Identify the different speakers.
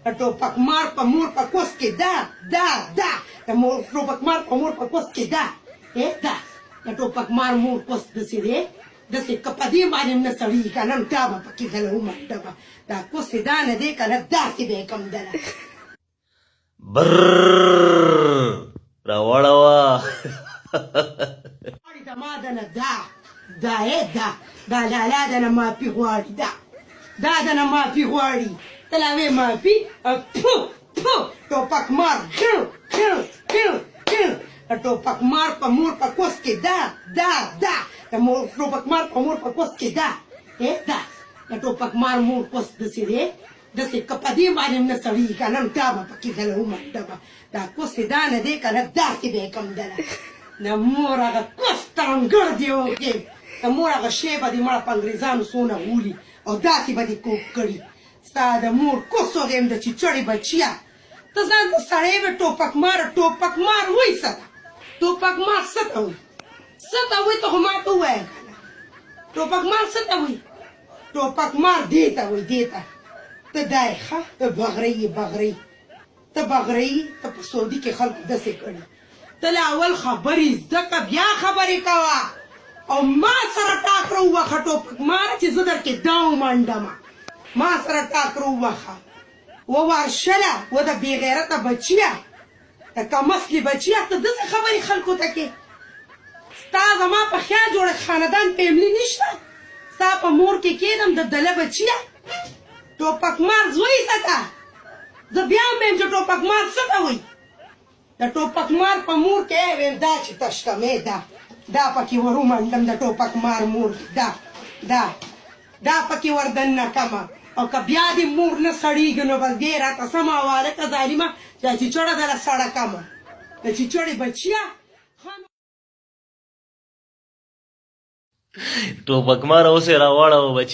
Speaker 1: ټوپک مار په مور په کوس کې دا ټوپک مار په مور په کوس کې دا ټوپک مار مور کوس داسې دی داسې که په دې باندې نه سړي که نه دا به پکې دله ومنډه به دا کوس یې دا نه دی که نه داسې به یې کړم دله
Speaker 2: برررر راوړوه
Speaker 1: غواړي د ما دنه دا لالا دنه معافي غواړي دا دنه معافي غواړي ته لا وې معافي ټوپک مار ټوپک مار په مور په کوس کې ټوپک مار په مور په کوس کې دا ټوپک مار مور کوس داسې دی داسې که په دې باندې نه سړي که نه دا به پکې دله ومنډه به دا کوس یې دا نه دی که نه داسې به یې کړم دله د مور هغه کوس ترنګړ دې وکړې د مور هغه شی به دې مړه په انګریزانو څونه ولي او داسې به دې کوک کړي ستا د مور کوس وغیم د چیچړې بچیه ته ځان ته سړی وې ټوپک مار وایي څه ده ټوپک مار څه ته وایي ته خو ما ته ووایه که نه ټوپک مار څه ته وایي ټوپک مار دې ته وایي دې ته ته دا یې ښه ته بغرۍ ته په سعودي کې خلکو داسې کړي ته له اول خبرې زده که بیا خبرې کوه او ما سره ټاکره ووخه ټوپک ماره چې زه درکې دا ومنډمه ما سره ټاکره ووخه وورشله و د بېغیرته بچیه د کمسلې بچیه ته داسې خبرې خلکو ته کې ستا زما په خیال جوړه خاندان فیملي نشته ستا په مور کې کېدم د دله بچیه ټوپک مار زوی څه ته زه بیا هم وایم چې ټوپک مار څه ته وایي د ټوپک مار په مور کې ویم دا چې تشکمې دا پکې ور ومنډم د ټوپک مار مور دا پکې ور دننه کمه او که بیا دې مور نه سړېږي نو بس دې راته سمه حواله که ظالمه دا چیچړه دله سړه کمه د چیچړې بچیه
Speaker 2: ټوپک مار اوس یې راوړوه بچي